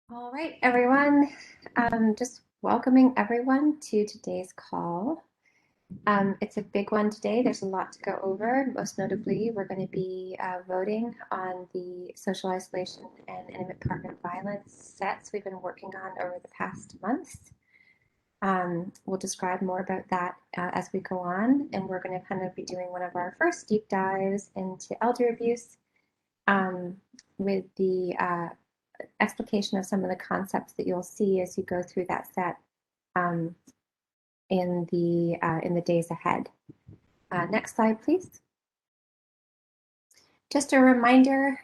All right, everyone. Just welcoming everyone to today's call. It's a big one today. There's a lot to go over. Most notably, we're going to be voting on the social isolation and intimate partner violence sets we've been working on over the past months. We'll describe more about that as we go on, and we're going to kind of be doing one of our first deep dives into elder abuse with the explication of some of the concepts that you'll see as you go through that set um, in the days ahead. Next slide, please. Just a reminder,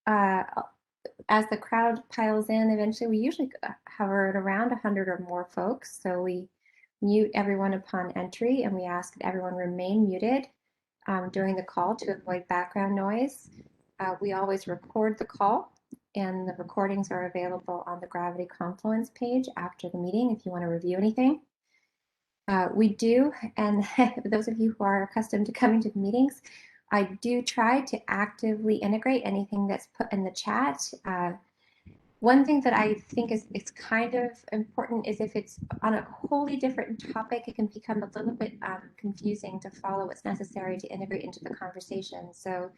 as the crowd piles in, eventually we usually hover at around 100 or more folks. So we mute everyone upon entry, and we ask that everyone remain muted during the call to avoid background noise. We always record the call, and the recordings are available on the Gravity Confluence page after the meeting if you want to review anything. We do, and those of you who are accustomed to coming to the meetings, I do try to actively integrate anything that's put in the chat. One thing that I think is kind of important is if it's on a wholly different topic, it can become a little bit confusing to follow what's necessary to integrate into the conversation. So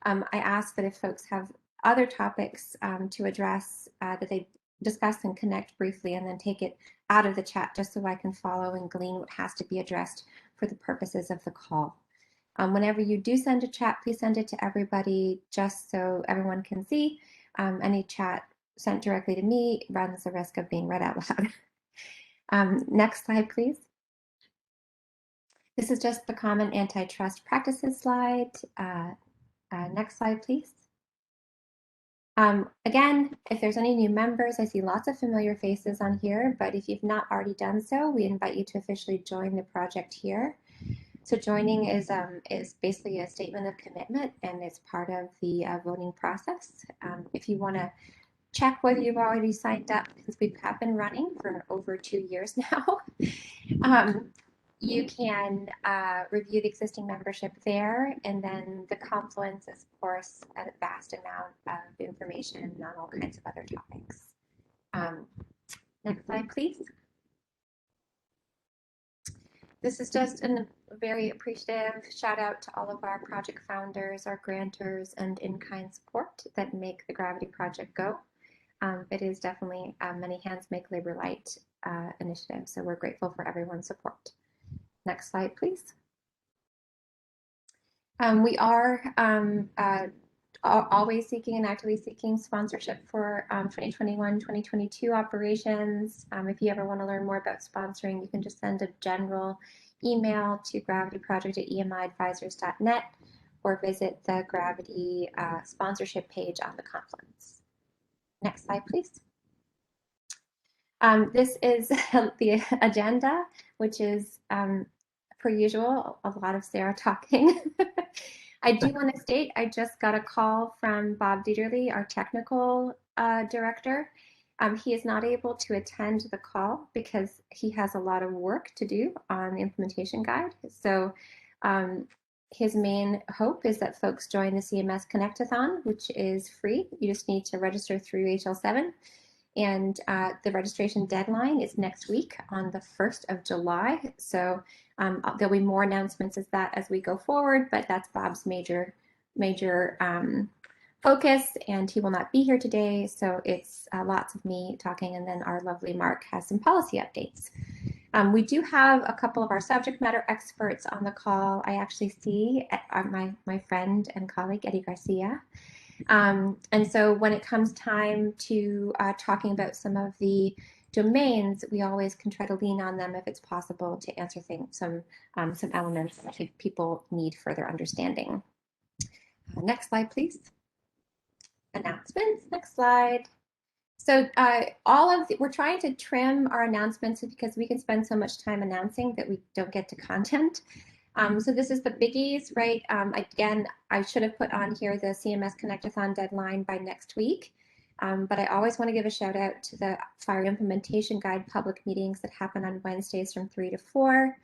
I ask that if folks have other topics to address, that they discuss and connect briefly and then take it out of the chat just so I can follow and glean what has to be addressed for the purposes of the call. Whenever you do send a chat, please send it to everybody just so everyone can see. Any chat sent directly to me runs the risk of being read out loud. Next slide, please. This is just the common antitrust practices slide. Next slide, please. Again, if there's any new members, I see lots of familiar faces on here, but if you've not already done so, we invite you to officially join the project here. So joining is basically a statement of commitment, and it's part of the voting process. If you want to check whether you've already signed up, because we have been running for over 2 years now, you can review the existing membership there, and then the Confluence is, of course, a vast amount of information on all kinds of other topics. Next slide, please. This is just a very appreciative shout out to all of our project founders, our grantors, and in-kind support that make the Gravity Project go. It is definitely Many Hands Make Labor Light initiative, so we're grateful for everyone's support. Next slide, please. We are always seeking and actively seeking sponsorship for 2021-2022 operations. If you ever want to learn more about sponsoring, you can just send a general email to gravityproject@emiadvisors.net or visit the Gravity sponsorship page on the Confluence. Next slide, please. This is the agenda, which is, per usual, a lot of Sarah talking. I do want to state I just got a call from Bob Dieterle, our technical director. He is not able to attend the call because he has a lot of work to do on the implementation guide. So his main hope is that folks join the CMS Connectathon, which is free. You just need to register through HL7. And the registration deadline is next week on the 1st of July. So there'll be more announcements as we go forward, but that's Bob's major focus, and he will not be here today. So it's lots of me talking, and then our lovely Mark has some policy updates. We do have a couple of our subject matter experts on the call. I actually see my friend and colleague, Eddie Garcia. And so when it comes time to talking about some of the domains, we always can try to lean on them if it's possible to answer some elements that I think people need further understanding. Next slide, please. Announcements. Next slide. So we're trying to trim our announcements because we can spend so much time announcing that we don't get to content. So this is the biggies, right? Again, I should have put on here the CMS Connectathon deadline by next week, but I always want to give a shout out to the Fire Implementation Guide public meetings that happen on Wednesdays from 3 to 4.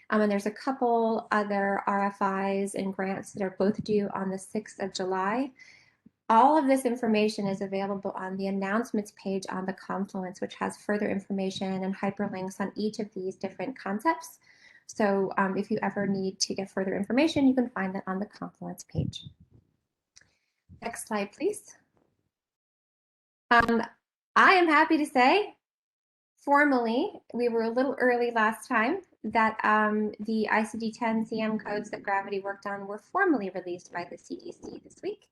And there's a couple other RFIs and grants that are both due on the 6th of July. All of this information is available on the announcements page on the Confluence, which has further information and hyperlinks on each of these different concepts. So if you ever need to get further information, you can find that on the Confluence page. Next slide, please. I am happy to say, formally, we were a little early last time, that the ICD-10 CM codes that Gravity worked on were formally released by the CDC this week.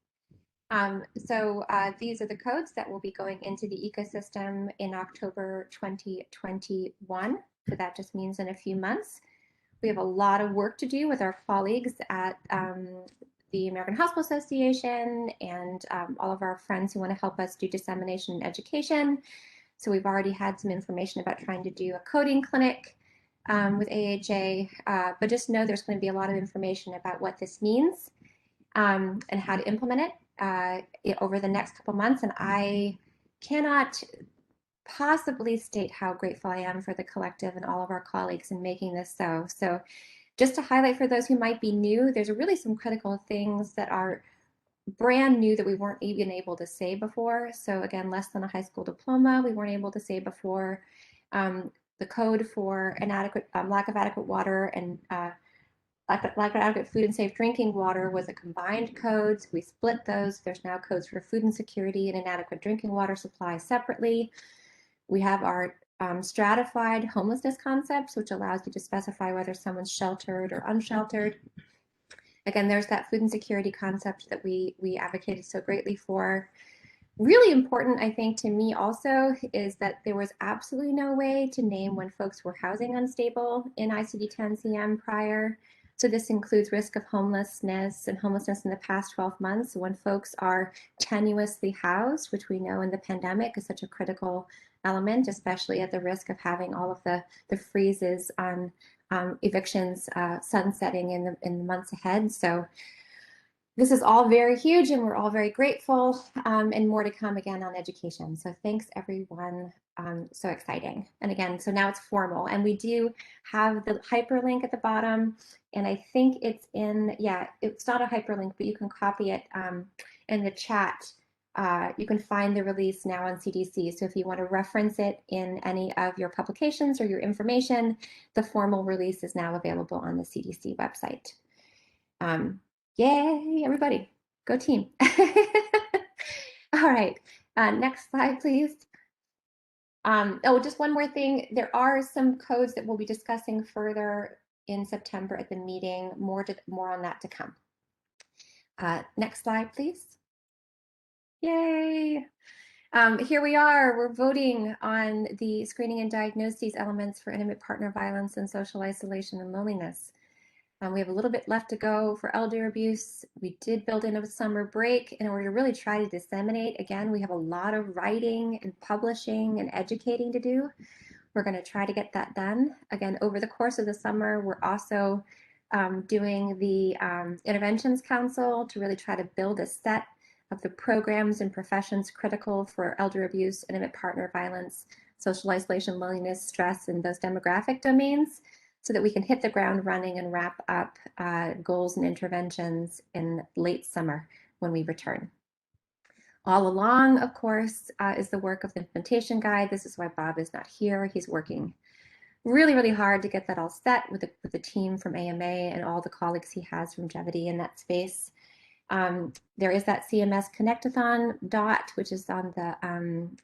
So these are the codes that will be going into the ecosystem in October 2021. So that just means in a few months. We have a lot of work to do with our colleagues at the American Hospital Association and all of our friends who want to help us do dissemination and education. So we've already had some information about trying to do a coding clinic with AHA, but just know there's going to be a lot of information about what this means and how to implement it over the next couple months. And I cannot possibly state how grateful I am for the collective and all of our colleagues in making this so. So just to highlight for those who might be new, there's really some critical things that are brand new that we weren't even able to say before. So again, less than a high school diploma, we weren't able to say before. The code for inadequate lack of adequate water and lack of adequate food and safe drinking water was a combined code. So we split those. There's now codes for food insecurity and inadequate drinking water supply separately. We have our stratified homelessness concepts, which allows you to specify whether someone's sheltered or unsheltered. Again, there's that food insecurity concept that we advocated so greatly for. Really important, I think, to me also is that there was absolutely no way to name when folks were housing unstable in ICD-10-CM prior. So this includes risk of homelessness and homelessness in the past 12 months when folks are tenuously housed, which we know in the pandemic is such a critical element, especially at the risk of having all of the freezes on evictions sunsetting in the months ahead. So this is all very huge and we're all very grateful and more to come again on education. So thanks everyone, so exciting. And again, so now it's formal and we do have the hyperlink at the bottom and I think it's in, yeah, it's not a hyperlink, but you can copy it in the chat. You can find the release now on CDC. So if you want to reference it in any of your publications or your information, the formal release is now available on the CDC website. Yay, everybody, go team. All right, next slide, please. Oh, just one more thing. There are some codes that we'll be discussing further in September at the meeting. More on that to come. Next slide, please. Yay. Here we are, we're voting on the screening and diagnosis elements for intimate partner violence and social isolation and loneliness. We have a little bit left to go for elder abuse. We did build in a summer break in order to really try to disseminate. Again, we have a lot of writing and publishing and educating to do. We're going to try to get that done. Again, over the course of the summer, we're also doing the Interventions Council to really try to build a set of the programs and professions critical for elder abuse, intimate partner violence, social isolation, loneliness, stress, and those demographic domains, so that we can hit the ground running and wrap up goals and interventions in late summer when we return. All along, of course, is the work of the implementation guide. This is why Bob is not here. He's working really, really hard to get that all set with the team from AMA and all the colleagues he has from Jevity in that space. There is that CMS Connectathon dot, which is on the,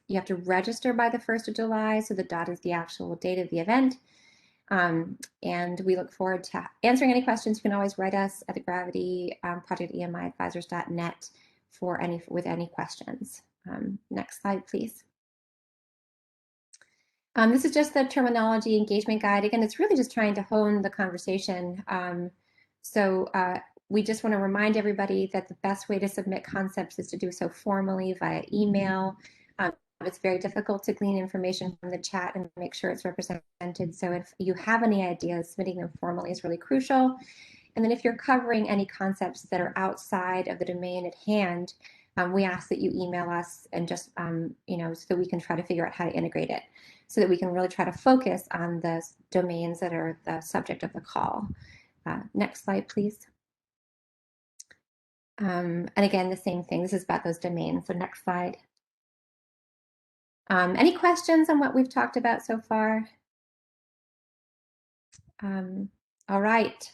you have to register by the 1st of July. So the dot is the actual date of the event. And we look forward to answering any questions. You can always write us at the Gravity Project EMIadvisors.net with any questions. Next slide, please. This is just the terminology engagement guide. Again, it's really just trying to hone the conversation. We just want to remind everybody that the best way to submit concepts is to do so formally via email. It's very difficult to glean information from the chat and make sure it's represented. So if you have any ideas, submitting them formally is really crucial. And then if you're covering any concepts that are outside of the domain at hand, we ask that you email us and just, so that we can try to figure out how to integrate it, so that we can really try to focus on the domains that are the subject of the call. Next slide, please. And again, the same thing. This is about those domains. So next slide. Any questions on what we've talked about so far? All right.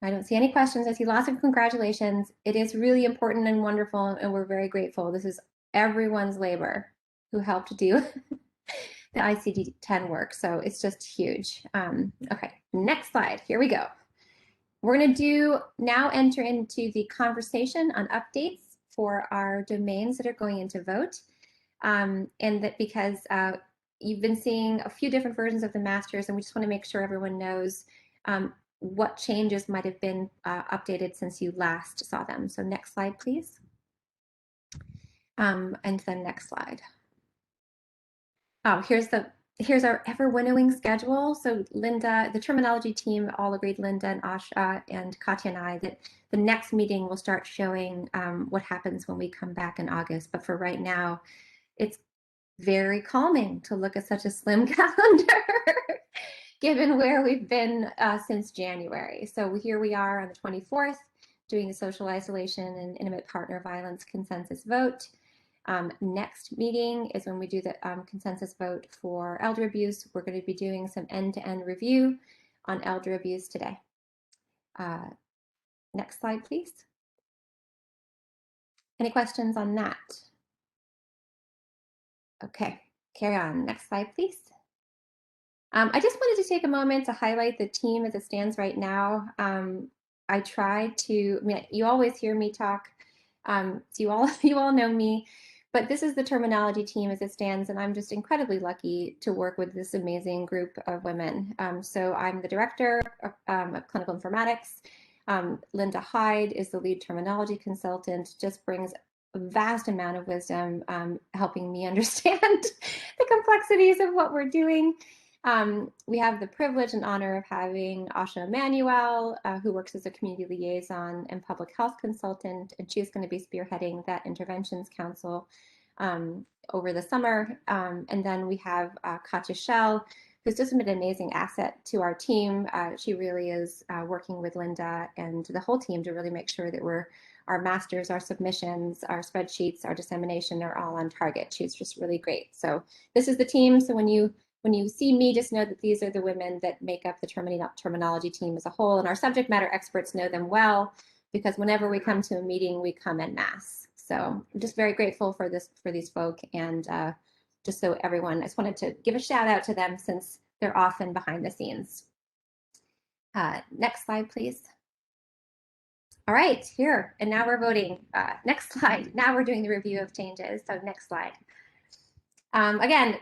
I don't see any questions. I see lots of congratulations. It is really important and wonderful, and we're very grateful. This is everyone's labor who helped do the ICD-10 work, so it's just huge. Okay, next slide. Here we go. We're going to now enter into the conversation on updates for our domains that are going into vote. And that because you've been seeing a few different versions of the masters, and we just want to make sure everyone knows what changes might have been updated since you last saw them. So next slide, please. And then next slide. Oh, here's our ever winnowing schedule. So Linda, the terminology team all agreed, Linda and Asha and Katya and I, that the next meeting will start showing what happens when we come back in August. But for right now, it's very calming to look at such a slim calendar, given where we've been since January. So here we are on the 24th, doing the social isolation and intimate partner violence consensus vote. Next meeting is when we do the consensus vote for elder abuse. We're going to be doing some end-to-end review on elder abuse today. Next slide, please. Any questions on that? Okay, carry on. Next slide, please. I just wanted to take a moment to highlight the team as it stands right now. I try to, I mean, you always hear me talk, so you all know me, but this is the terminology team as it stands, and I'm just incredibly lucky to work with this amazing group of women. So I'm the director of clinical informatics. Linda Hyde is the lead terminology consultant, just brings a vast amount of wisdom, helping me understand the complexities of what we're doing. We have the privilege and honor of having Asha Emanuel, who works as a community liaison and public health consultant, and she's going to be spearheading that interventions council over the summer. And then we have Katya Shell, who's just been an amazing asset to our team. She really is working with Linda and the whole team to really make sure that our masters, our submissions, our spreadsheets, our dissemination are all on target. She's just really great. So this is the team. So when you see me, just know that these are the women that make up the terminology team as a whole, and our subject matter experts know them well, because whenever we come to a meeting, we come en masse. So I'm just very grateful for these folk, and just so everyone, I just wanted to give a shout out to them since they're often behind the scenes. Next slide, please. All right, here, and now we're voting. Next slide. Now we're doing the review of changes. So next slide. Again,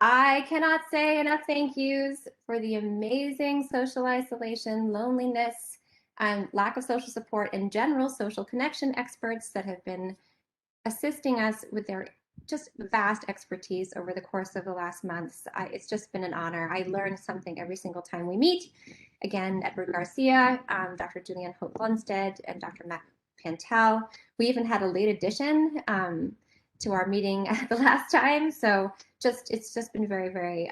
I cannot say enough thank yous for the amazing social isolation, loneliness, and lack of social support and general social connection experts that have been assisting us with their just vast expertise over the course of the last months. It's just been an honor. I learn something every single time we meet. Again, Edward Garcia, Dr. Julianne Hope-Lundstedt, and Dr. Matt Pantel. We even had a late addition to our meeting the last time. So it's just been very,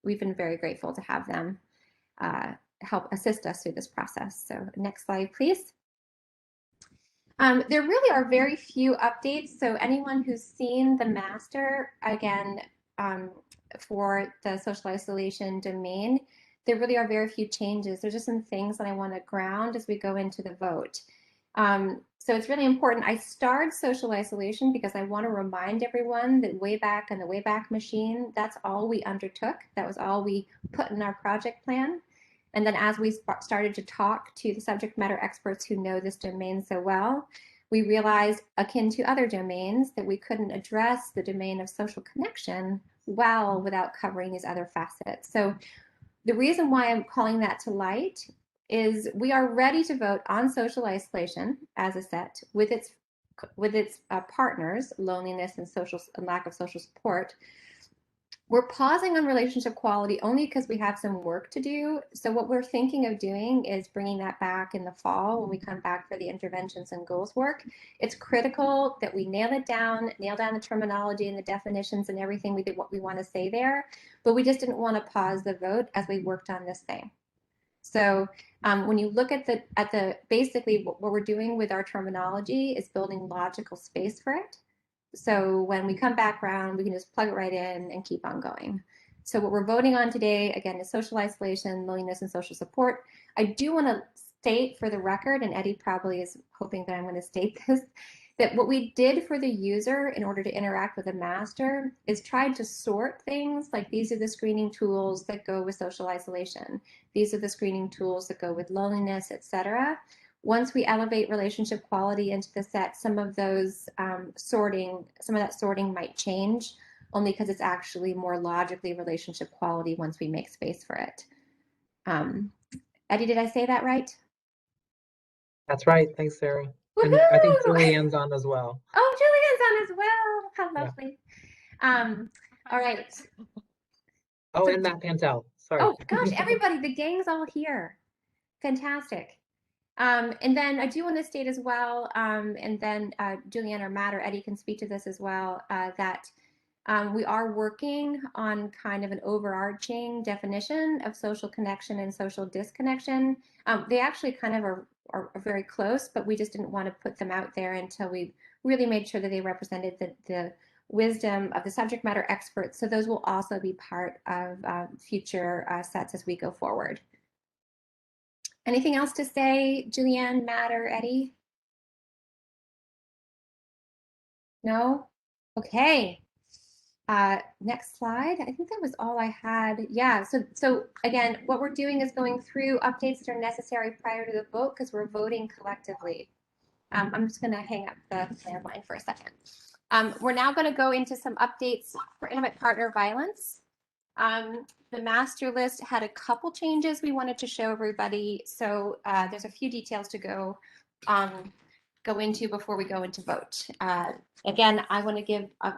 we've been very grateful to have them help assist us through this process. So next slide, please. There really are very few updates. So anyone who's seen the master, again, for the social isolation domain, there really are very few changes. There's just some things that I want to ground as we go into the vote. So it's really important. I starred social isolation because I want to remind everyone that way back in the Wayback Machine, that's all we undertook. That was all we put in our project plan. And then as we started to talk to the subject matter experts who know this domain so well, we realized, akin to other domains, that we couldn't address the domain of social connection well without covering these other facets. So the reason why I'm calling that to light is we are ready to vote on social isolation as a set with its partners, loneliness and lack of social support. We're pausing on relationship quality only because we have some work to do. So what we're thinking of doing is bringing that back in the fall when we come back for the interventions and goals work. It's critical that we nail down the terminology and the definitions and everything we did what we want to say there, but we just didn't want to pause the vote as we worked on this thing. So When you look at the basically what we're doing with our terminology is building logical space for it. So when we come back around, we can just plug it right in and keep on going. So what we're voting on today, again, is social isolation, loneliness, and social support. I do want to state for the record, and Eddie probably is hoping that I'm going to state this, that what we did for the user in order to interact with a master is tried to sort things like these are the screening tools that go with social isolation. These are the screening tools that go with loneliness, etc. Once we elevate relationship quality into the set, some of those some of that sorting might change, only because it's actually more logically relationship quality once we make space for it. Eddie, did I say that right? That's right. Thanks, Sarah. And I think Woohoo! Julianne's on as well. Oh, Julian's on as well. How Yeah. lovely. All right. Oh, So, and Matt Pantel. Sorry. oh gosh, everybody, the gang's all here. Fantastic. And then I do want to state as well, and then Julianne or Matt or Eddie can speak to this as well, that we are working on kind of an overarching definition of social connection and social disconnection. They actually kind of are very close, but we just didn't want to put them out there until we really made sure that they represented the wisdom of the subject matter experts. So those will also be part of future sets as we go forward. Anything else to say, Julianne, Matt, or Eddie? No? Okay. Next slide. I think that was all I had. Yeah, so again, what we're doing is going through updates that are necessary prior to the vote because we're voting collectively. I'm just going to hang up the landline for a second. We're now going to go into some updates for intimate partner violence. The master list had a couple changes we wanted to show everybody, so there's a few details to go into before we go into vote. Again, I want to give a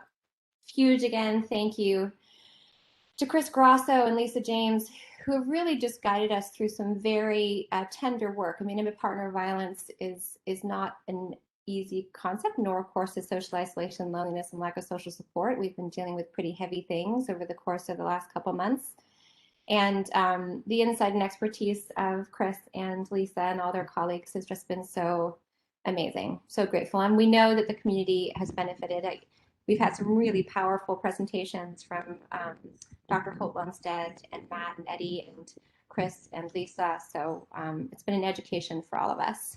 huge thank you to Chris Grosso and Lisa James, who have really just guided us through some very tender work. I mean, intimate partner violence is not an easy concept, nor of course is social isolation, loneliness, and lack of social support. We've been dealing with pretty heavy things over the course of the last couple months. And the insight and expertise of Chris and Lisa and all their colleagues has just been so amazing, so grateful. And we know that the community has benefited. We've had some really powerful presentations from Dr. Holt Lumstead and Matt and Eddie and Chris and Lisa. So it's been an education for all of us.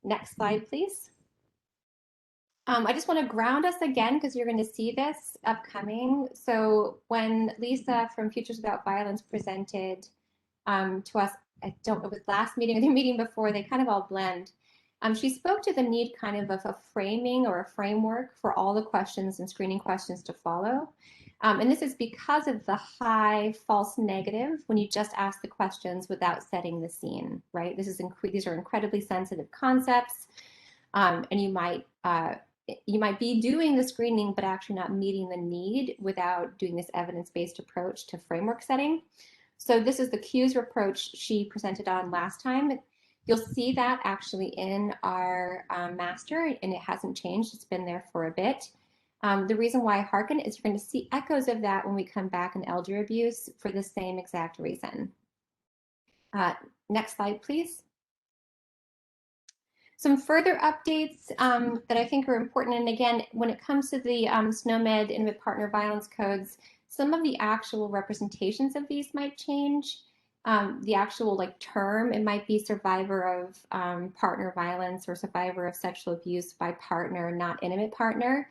Next slide, please. I just want to ground us again because you're going to see this upcoming. So when Lisa from Futures Without Violence presented to us, I don't know if it was last meeting or the meeting before, they kind of all blend. She spoke to the need kind of a framing or a framework for all the questions and screening questions to follow. And this is because of the high false negative when you just ask the questions without setting the scene, right? These are incredibly sensitive concepts, and you might be doing the screening but actually not meeting the need without doing this evidence-based approach to framework setting. So this is the CUES approach she presented on last time. You'll see that actually in our master, and it hasn't changed. It's been there for a bit. The reason why I hearken is you're going to see echoes of that when we come back in elder abuse for the same exact reason. Next slide, please. Some further updates that I think are important, and again, when it comes to the SNOMED intimate partner violence codes, some of the actual representations of these might change. The actual term, it might be survivor of partner violence or survivor of sexual abuse by partner, not intimate partner.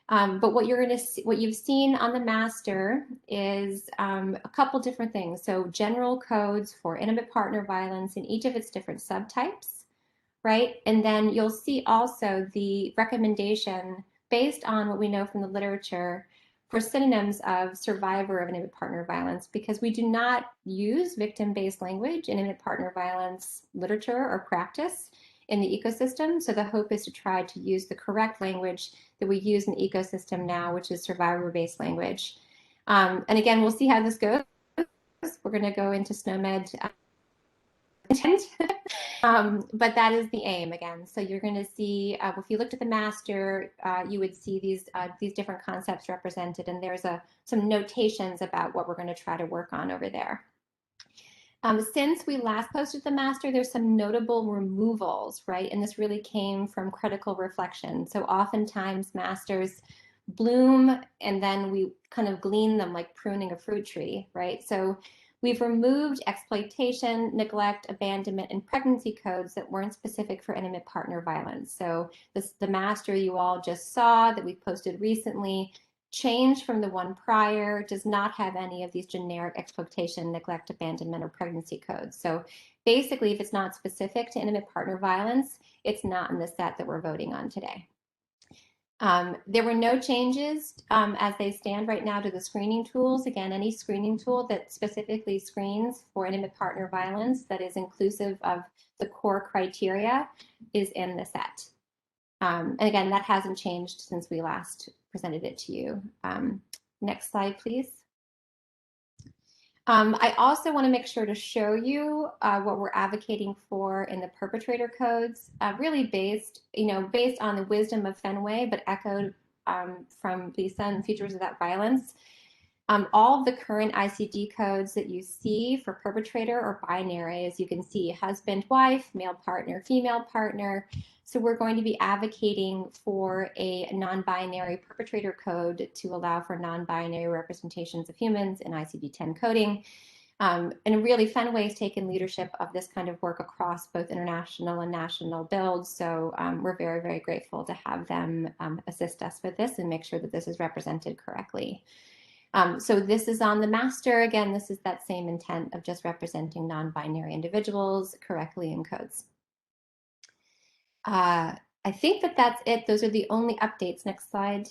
But what you're going to see, what you've seen on the master is a couple different things. So general codes for intimate partner violence in each of its different subtypes, right? And then you'll see also the recommendation based on what we know from the literature for synonyms of survivor of intimate partner violence, because we do not use victim-based language in intimate partner violence literature or practice in the ecosystem. So the hope is to try to use the correct language that we use in the ecosystem now, which is survivor-based language. And again, we'll see how this goes. We're going to go into SNOMED but that is the aim again. So you're going to see, if you looked at the master, you would see these different concepts represented, and there's some notations about what we're going to try to work on over there. Since we last posted the master, there's some notable removals, right? And this really came from critical reflection. So oftentimes masters bloom and then we kind of glean them like pruning a fruit tree, right? So we've removed exploitation, neglect, abandonment, and pregnancy codes that weren't specific for intimate partner violence. So the master you all just saw that we posted recently changed from the one prior, does not have any of these generic exploitation, neglect, abandonment, or pregnancy codes. So basically, if it's not specific to intimate partner violence, it's not in the set that we're voting on today. There were no changes as they stand right now to the screening tools. Again, any screening tool that specifically screens for intimate partner violence that is inclusive of the core criteria is in the set. And again, that hasn't changed since we last presented it to you. Next slide, please. I also want to make sure to show you what we're advocating for in the perpetrator codes, really based on the wisdom of Fenway, but echoed from Lisa and Futures Without Violence. All of the current ICD codes that you see for perpetrator are binary, as you can see, husband, wife, male partner, female partner. So we're going to be advocating for a non-binary perpetrator code to allow for non-binary representations of humans in ICD-10 coding. And really, Fenway has taken leadership of this kind of work across both international and national builds. So we're very, very grateful to have them assist us with this and make sure that this is represented correctly. So this is on the master. Again, this is that same intent of just representing non-binary individuals correctly in codes. I think that that's it. Those are the only updates. Next slide.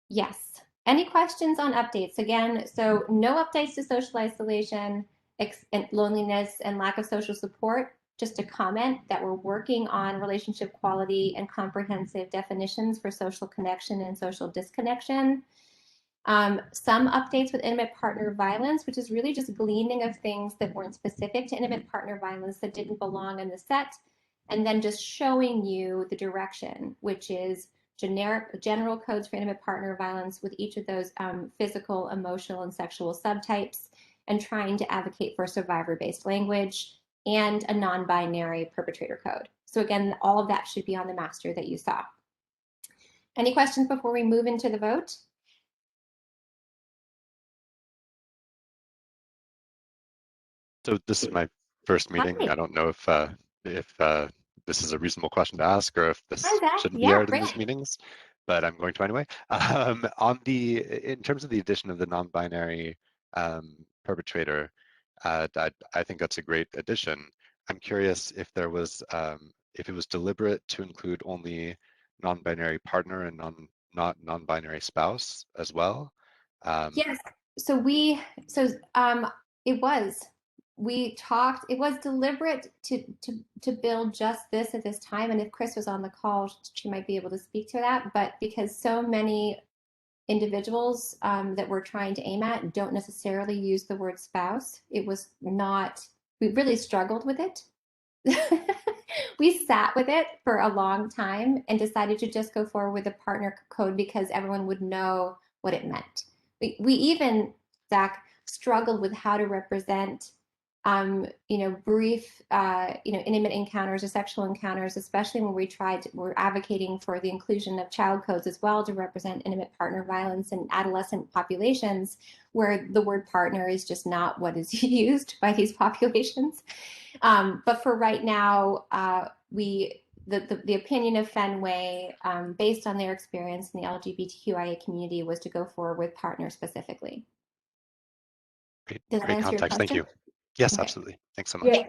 Yes. Any questions on updates? Again, so no updates to social isolation, and loneliness, and lack of social support. Just a comment that we're working on relationship quality and comprehensive definitions for social connection and social disconnection. Some updates with intimate partner violence, which is really just gleaning of things that weren't specific to intimate partner violence that didn't belong in the set, and then just showing you the direction, which is general codes for intimate partner violence with each of those physical, emotional, and sexual subtypes, and trying to advocate for survivor-based language and a non-binary perpetrator code. So again, all of that should be on the master that you saw. Any questions before we move into the vote? So this is my first meeting. Hi. I don't know if this is a reasonable question to ask or if Hi, this Zach. shouldn't be Yeah, aired in these great. meetings, but I'm going to anyway. In terms of the addition of the non-binary perpetrator, I think that's a great addition. I'm curious if there was if it was deliberate to include only non-binary partner and not non-binary spouse as well. Yes. So it was. We talked, it was deliberate to build just this at this time. And if Chris was on the call, she might be able to speak to that. But because so many individuals that we're trying to aim at don't necessarily use the word spouse, it was not, we really struggled with it. We sat with it for a long time and decided to just go forward with a partner code because everyone would know what it meant. We even, Zach, struggled with how to represent, brief, intimate encounters or sexual encounters, especially when we're advocating for the inclusion of child codes as well to represent intimate partner violence in adolescent populations, where the word partner is just not what is used by these populations. But for right now, the opinion of Fenway, based on their experience in the LGBTQIA community, was to go forward with partner specifically. Does that Great answer your context. Thank question? you. Yes, Okay. absolutely. Thanks so much. Yeah,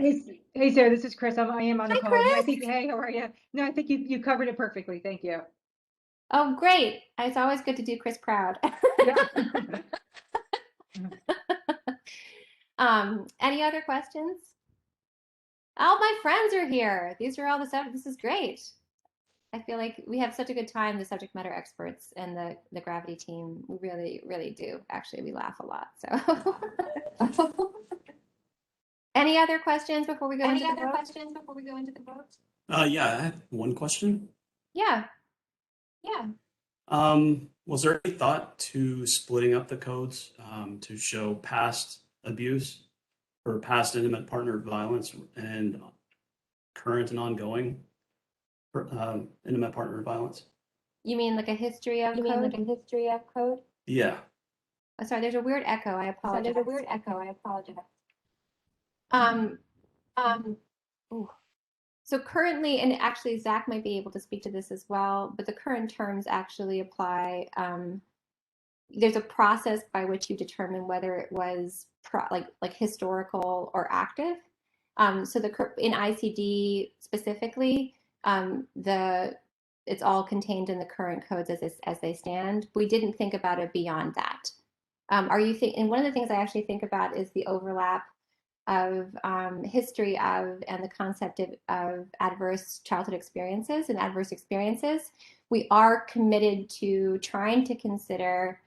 hey Sarah, this is Chris. I am on the Hi, call. No, I Chris. think, hey, how are you? No, I think you covered it perfectly. Thank you. Oh, great. It's always good to do Chris proud. Yeah. Any other questions? All my friends are here. These are all the stuff. This is great. I feel like we have such a good time, the subject matter experts and the Gravity team. We really, really do. Actually, we laugh a lot. So, any other questions before we go into the vote? Yeah, I had one question. Yeah, yeah. Was there any thought to splitting up the codes to show past abuse for past intimate partner violence and current and ongoing intimate partner violence? You mean like a history of code? Yeah. Oh, sorry, there's a weird echo. I apologize. Ooh. So currently, and actually Zach might be able to speak to this as well, but the current terms actually apply. There's a process by which you determine whether it was like historical or active. So in ICD specifically, it's all contained in the current codes as they stand. We didn't think about it beyond that. And one of the things I actually think about is the overlap of history of and the concept of adverse childhood experiences and adverse experiences. We are committed to trying to consider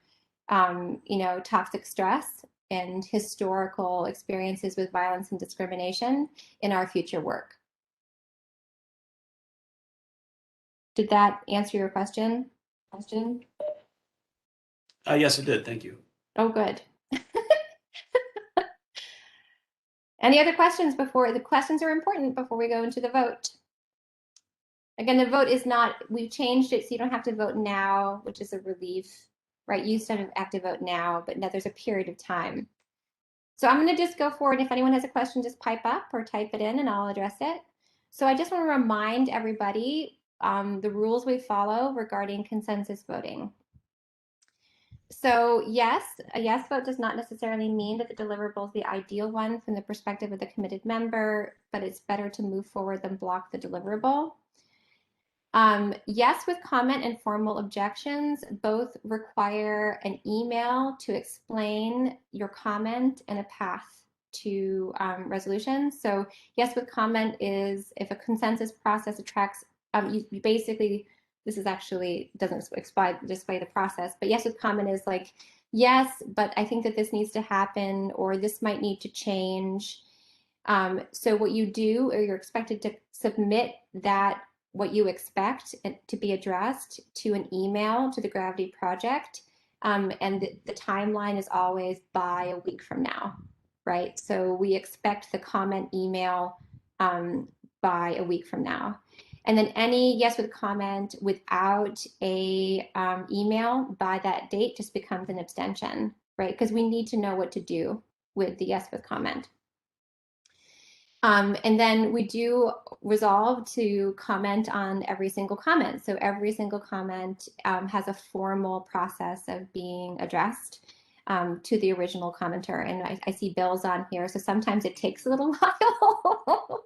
toxic stress and historical experiences with violence and discrimination in our future work. Did that answer your question? Yes, it did. Thank you. Oh, good. Any other questions before the questions are important before we go into the vote? Again, the vote is not, we've changed it so you don't have to vote now, which is a relief, right? You used to have to vote now, but now there's a period of time. So I'm going to just go forward. If anyone has a question, just pipe up or type it in and I'll address it. So I just want to remind everybody the rules we follow regarding consensus voting. So yes, a yes vote does not necessarily mean that the deliverable is the ideal one from the perspective of the committed member, but it's better to move forward than block the deliverable. Yes with comment and formal objections both require an email to explain your comment and a path to resolution. So yes with comment is if a consensus process attracts, you basically, this is actually doesn't display the process, but yes with comment is like, yes, but I think that this needs to happen or this might need to change. So what you do, or you're expected to submit that what you expect to be addressed to an email to the Gravity Project. And the timeline is always by a week from now, right? So we expect the comment email by a week from now. And then any yes with comment without a email by that date just becomes an abstention, right? Because we need to know what to do with the yes with comment. And then we do resolve to comment on every single comment. So every single comment has a formal process of being addressed to the original commenter. And I see Bill's on here, so sometimes it takes a little while.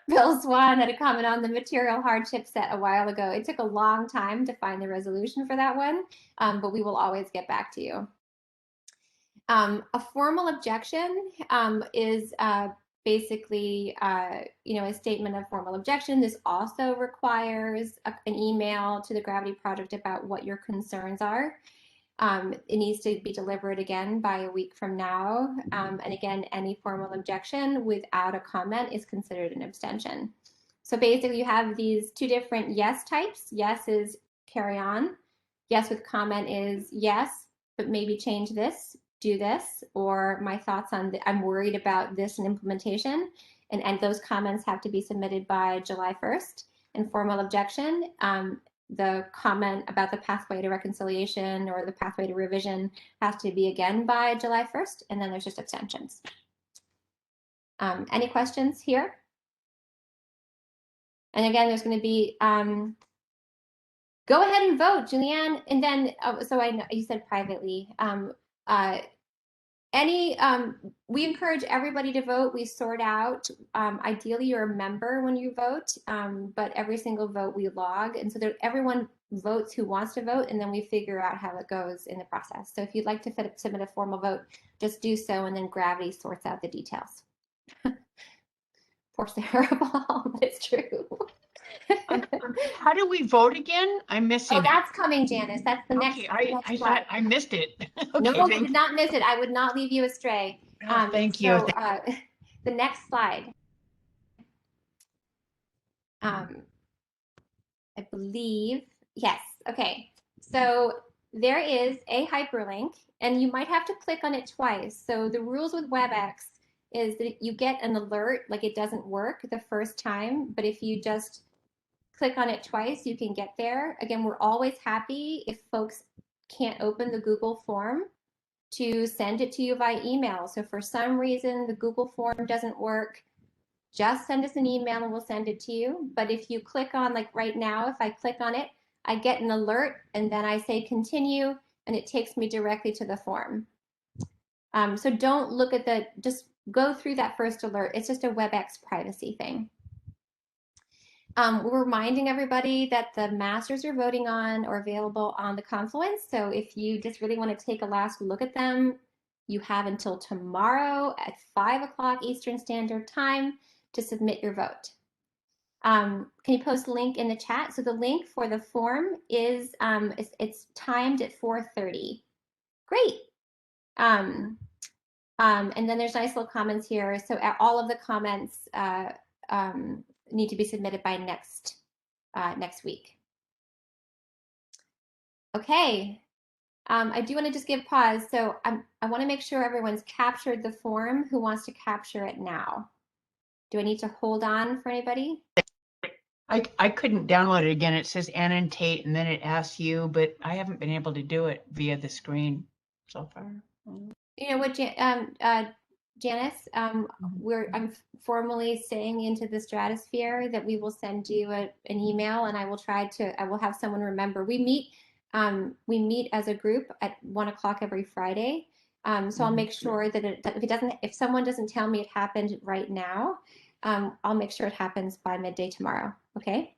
Bill Swan had a comment on the material hardship set a while ago. It took a long time to find the resolution for that one, but we will always get back to you. A formal objection is basically, a statement of formal objection. This also requires an email to the Gravity Project about what your concerns are. It needs to be delivered again by a week from now. And again, any formal objection without a comment is considered an abstention. So basically you have these two different yes types. Yes is carry on. Yes with comment is yes, but maybe change this, do this, or my thoughts on I'm worried about this and implementation. And those comments have to be submitted by July 1st. And formal objection, the comment about the pathway to reconciliation or the pathway to revision has to be again by July 1st, and then there's just abstentions. Any questions here? And again, there's going to be, go ahead and vote, Julianne, and then, so I know you said privately, we encourage everybody to vote. We sort out, ideally you're a member when you vote, but every single vote we log. And so everyone votes who wants to vote, and then we figure out how it goes in the process. So if you'd like to submit a formal vote, just do so, and then Gravity sorts out the details. Poor Sarah, but it's true. How do we vote again? I'm missing Oh, it. that's coming, Janice. That's the next. Okay, next thought I missed it. Okay, no, you did not miss it. I would not leave you astray. Thank you. So the next slide. I believe, yes. Okay. So there is a hyperlink, and you might have to click on it twice. So the rules with WebEx is that you get an alert, like it doesn't work the first time, but if you just click on it twice, you can get there. Again, we're always happy if folks can't open the Google form to send it to you by email. So for some reason the Google form doesn't work, just send us an email and we'll send it to you. But if you click on, like right now, if I click on it, I get an alert and then I say continue and it takes me directly to the form. So don't look at just go through that first alert. It's just a WebEx privacy thing. We're reminding everybody that the masters you're voting on are available on the Confluence. So if you just really want to take a last look at them, you have until tomorrow at 5 o'clock Eastern Standard Time to submit your vote. Can you post a link in the chat? So the link for the form is, it's timed at 4:30. Great. And then there's nice little comments here. So all of the comments need to be submitted by next week. Okay. I do want to just give pause. So I want to make sure everyone's captured the form. Who wants to capture it now? Do I need to hold on for anybody? I couldn't download it again. It says annotate and then it asks you, but I haven't been able to do it via the screen so far. You know what, Janice, I'm formally saying into the stratosphere that we will send you an email, and I will have someone remember. We meet as a group at 1 o'clock every Friday. So I'll make sure that if someone doesn't tell me it happened right now, I'll make sure it happens by midday tomorrow. Okay.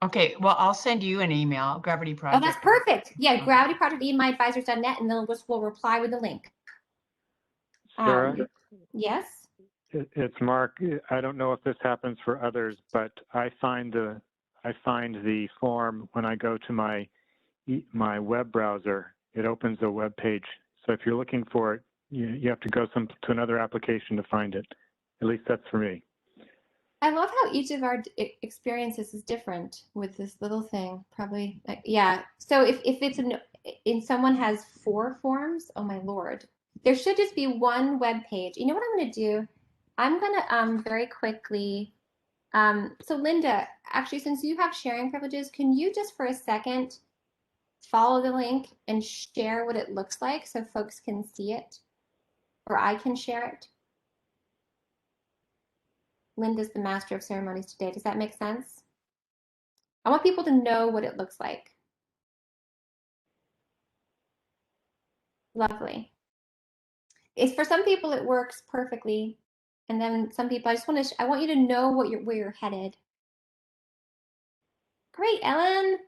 Okay, well, I'll send you an email, Gravity Project. Oh, that's perfect. Yeah, gravityproject@emyadvisors.net, and then we'll reply with the link. Sarah, Yes. it's Mark. I don't know if this happens for others, but I find the form when I go to my web browser. It opens a web page. So if you're looking for it, you have to go to another application to find it. At least that's for me. I love how each of our experiences is different with this little thing. Probably, yeah. So if it's someone has 4 forms, oh my Lord, there should just be one web page. You know what I'm going to do? I'm going to very quickly. So Linda, actually, since you have sharing privileges, can you just for a second follow the link and share what it looks like so folks can see it, or I can share it? Linda's the master of ceremonies today. Does that make sense? I want people to know what it looks like. Lovely. It's for some people it works perfectly, and then some people I want you to know where you're headed. Great, Ellen.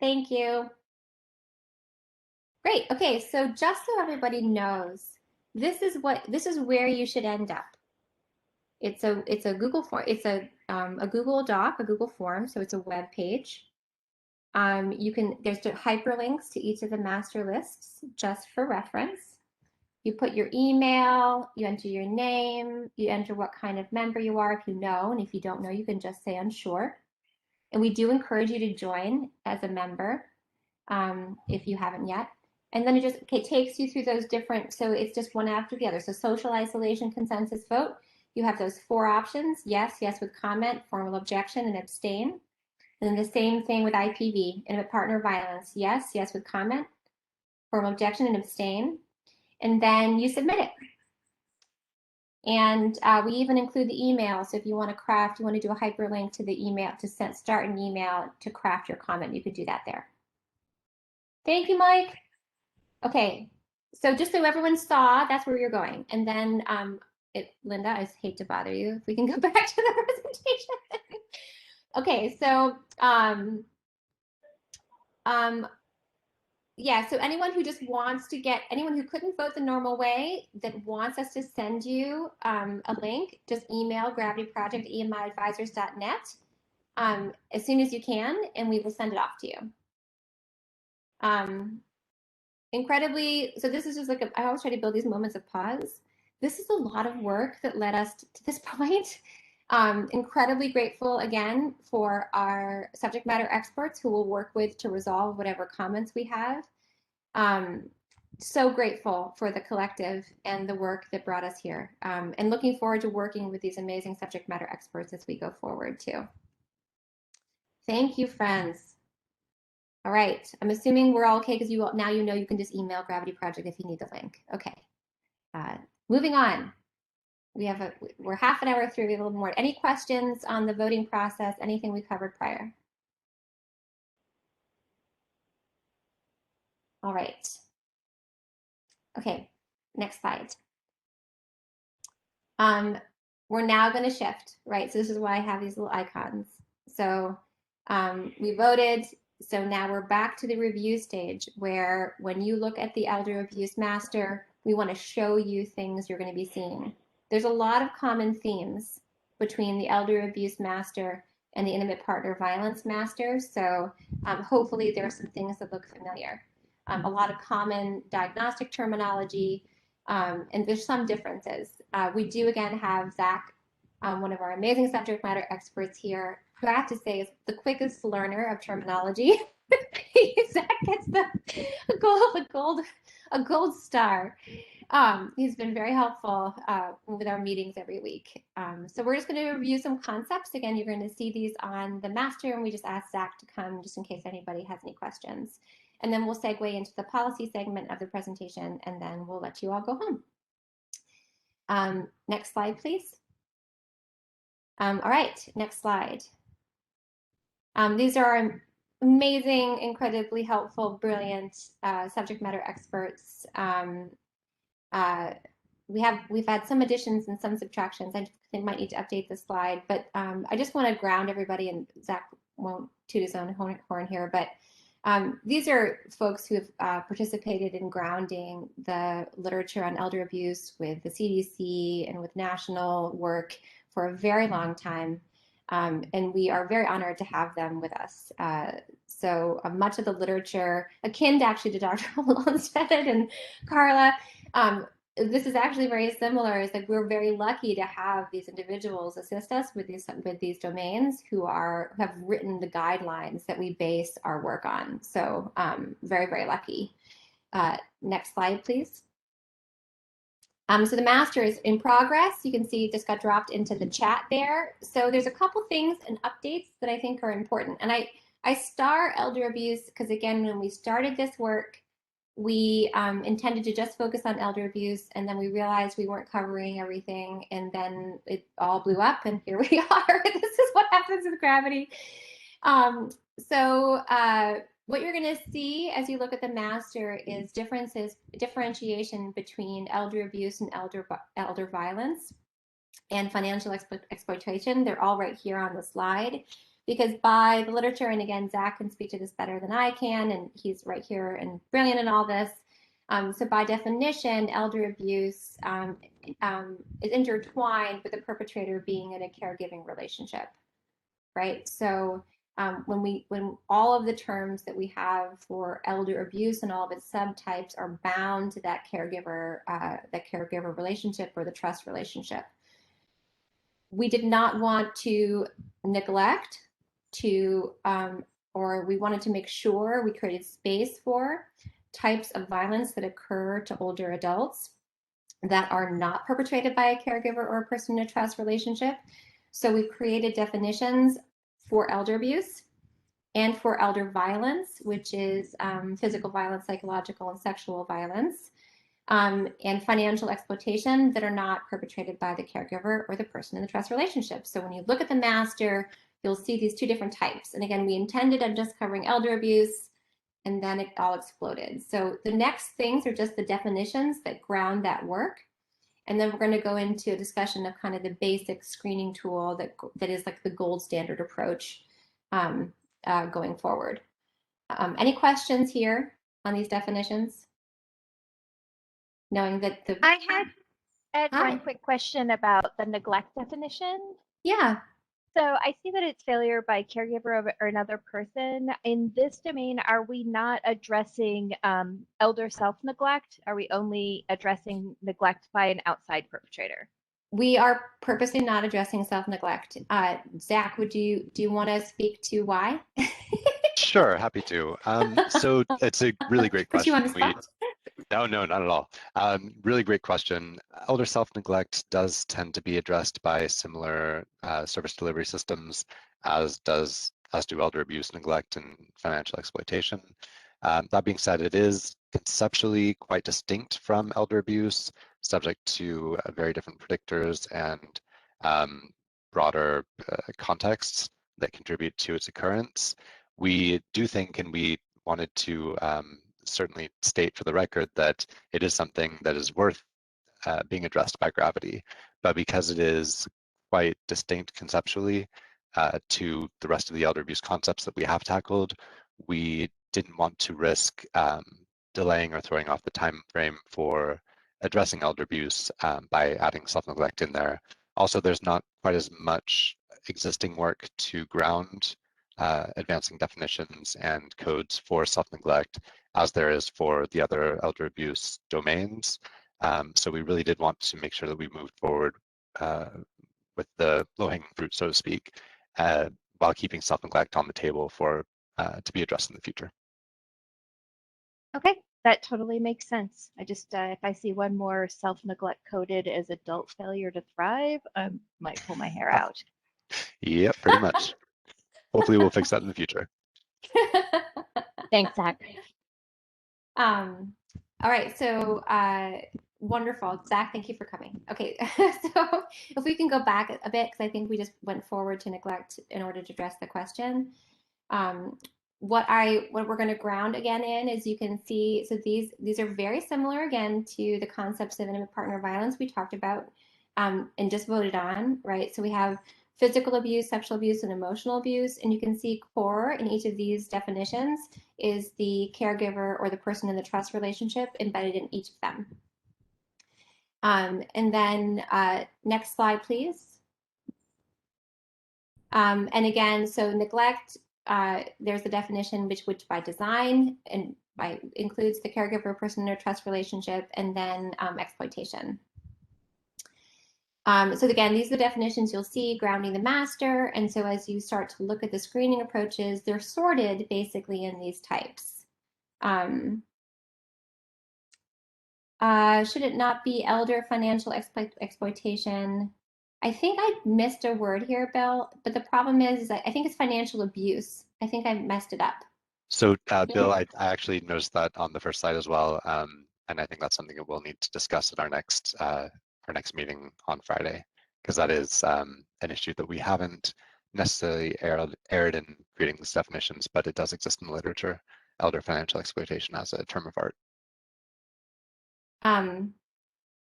Thank you. Great. Okay, so just so everybody knows, this is where you should end up. It's a Google form. It's a Google Doc, a Google form. So it's a web page. There's hyperlinks to each of the master lists just for reference. You put your email, you enter your name, you enter what kind of member you are if you know, and if you don't know, you can just say unsure. And we do encourage you to join as a member if you haven't yet. And then it takes you through those different, so it's just one after the other. So social isolation, consensus vote, you have those 4 options: yes, yes with comment, formal objection, and abstain. And then the same thing with IPV, intimate partner violence: yes, yes with comment, formal objection, and abstain. And then you submit it. And we even include the email. So if you want to do a hyperlink to the email to start an email to craft your comment, you could do that there. Thank you, Mike. Okay, so just so everyone saw, that's where you're going. And then, Linda, I hate to bother you. If we can go back to the presentation. Okay, so yeah, so anyone who just wants to anyone who couldn't vote the normal way that wants us to send you a link, just email gravityproject@emyadvisors.net as soon as you can, and we will send it off to you. Incredibly, so this is just I always try to build these moments of pause. This is a lot of work that led us to this point. Incredibly grateful again for our subject matter experts who we'll work with to resolve whatever comments we have. so grateful for the collective and the work that brought us here, and looking forward to working with these amazing subject matter experts as we go forward too. Thank you, friends. All right, I'm assuming we're all okay because now you know you can just email Gravity Project if you need the link. Okay, moving on. We're half an hour through. We have a little more. Any questions on the voting process? Anything we covered prior? All right. Okay, next slide. We're now going to shift, right? So this is why I have these little icons. So we voted. So now we're back to the review stage where when you look at the elder abuse master, we want to show you things you're going to be seeing. There's a lot of common themes between the elder abuse master and the intimate partner violence master. So hopefully there are some things that look familiar. A lot of common diagnostic terminology, and there's some differences. We do again have Zach, one of our amazing subject matter experts here, who I have to say is the quickest learner of terminology. Zach gets a gold star. He's been very helpful with our meetings every week. So we're just going to review some concepts. Again, you're going to see these on the master, and we just asked Zach to come just in case anybody has any questions. And then we'll segue into the policy segment of the presentation, and then we'll let you all go home. Next slide, please. All right, next slide. These are our amazing, incredibly helpful, brilliant subject matter experts. We've had some additions and some subtractions. I think might need to update the slide, but I just want to ground everybody, and Zach won't toot his own horn here, but these are folks who have participated in grounding the literature on elder abuse with the CDC and with national work for a very long time. And we are very honored to have them with us. So much of the literature, akin to actually to Dr. Lundstedt and Carla, this is actually very similar. Is that we're very lucky to have these individuals assist us with these domains who have written the guidelines that we base our work on. So very, very lucky. Next slide, please. So the master is in progress. You can see it just got dropped into the chat there. So there's a couple things and updates that I think are important. And I star elder abuse because, again, when we started this work, we intended to just focus on elder abuse, and then we realized we weren't covering everything, and then it all blew up, and here we are. This is what happens with Gravity. What you're going to see as you look at the master is differentiation between elder abuse and elder violence and financial exploitation. They're all right here on the slide, because by the literature, and again, Zach can speak to this better than I can, and he's right here and brilliant in all this. So by definition, elder abuse is intertwined with the perpetrator being in a caregiving relationship, right? So when all of the terms that we have for elder abuse and all of its subtypes are bound to that caregiver relationship or the trust relationship, we did not want to neglect or we wanted to make sure we created space for types of violence that occur to older adults that are not perpetrated by a caregiver or a person in a trust relationship. So we created definitions for elder abuse and for elder violence, which is physical violence, psychological, and sexual violence, and financial exploitation that are not perpetrated by the caregiver or the person in the trust relationship. So when you look at the master, you'll see these two different types. And again, we intended on just covering elder abuse, and then it all exploded. So the next things are just the definitions that ground that work. And then we're going to go into a discussion of kind of the basic screening tool that is like the gold standard approach going forward. Any questions here on these definitions? Knowing that I had Hi. one quick question about the neglect definition. Yeah. So I see that it's failure by caregiver or another person. In this domain, are we not addressing elder self-neglect? Are we only addressing neglect by an outside perpetrator? We are purposely not addressing self-neglect. Zach, do you want to speak to why? Sure, happy to. So it's a really great Put you question. on the spot. No, not at all. Really great question. Elder self-neglect does tend to be addressed by similar service delivery systems, as do elder abuse, neglect, and financial exploitation. That being said, it is conceptually quite distinct from elder abuse, subject to very different predictors and broader contexts that contribute to its occurrence. We do think, and we wanted to certainly state for the record, that it is something that is worth being addressed by gravity, but because it is quite distinct conceptually to the rest of the elder abuse concepts that we have tackled, we didn't want to risk delaying or throwing off the time frame for addressing elder abuse by adding self-neglect in there. Also, there's not quite as much existing work to ground advancing definitions and codes for self-neglect as there is for the other elder abuse domains. So we really did want to make sure that we moved forward with the low-hanging fruit, so to speak, while keeping self-neglect on the table for to be addressed in the future. Okay, that totally makes sense. I just, if I see one more self-neglect coded as adult failure to thrive, I might pull my hair out. Yep, pretty much. Hopefully we'll fix that in the future. Thanks, Zach. All right, so wonderful. Zach, thank you for coming. Okay, so if we can go back a bit, because I think we just went forward to neglect in order to address the question. What we're going to ground again in is, you can see, so these are very similar again to the concepts of intimate partner violence we talked about and just voted on, right? So we have physical abuse, sexual abuse, and emotional abuse, and you can see core in each of these definitions is the caregiver or the person in the trust relationship embedded in each of them. And then next slide, please. And again, so neglect, there's the definition which by design and includes the caregiver, person in a trust relationship, and then exploitation. So again, these are the definitions you'll see grounding the master. And so as you start to look at the screening approaches, they're sorted basically in these types. Should it not be elder financial exploitation? I think I missed a word here, Bill, but the problem is I think it's financial abuse. I think I messed it up. So Bill, I actually noticed that on the first slide as well. And I think that's something that we'll need to discuss at our next meeting on Friday, because that is an issue that we haven't necessarily aired in creating these definitions, but it does exist in the literature, elder financial exploitation as a term of art.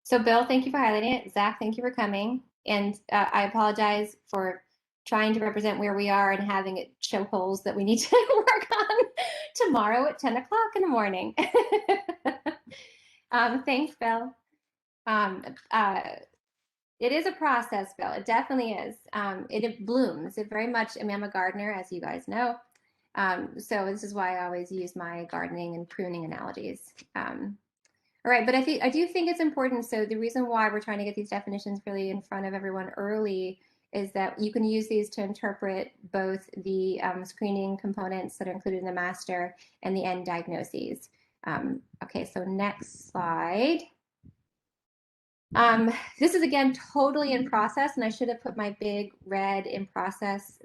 So Bill, thank you for highlighting it. Zach, thank you for coming. And I apologize for trying to represent where we are and having it show holes that we need to work on tomorrow at 10 o'clock in the morning. Thanks, Bill. It is a process, Bill. It definitely is. It blooms. It very much, I'm a gardener, as you guys know. So this is why I always use my gardening and pruning analogies. All right, but I do think it's important. So the reason why we're trying to get these definitions really in front of everyone early is that you can use these to interpret both the screening components that are included in the master and the end diagnoses. Okay, so next slide. This is again totally in process, and I should have put my big red in process,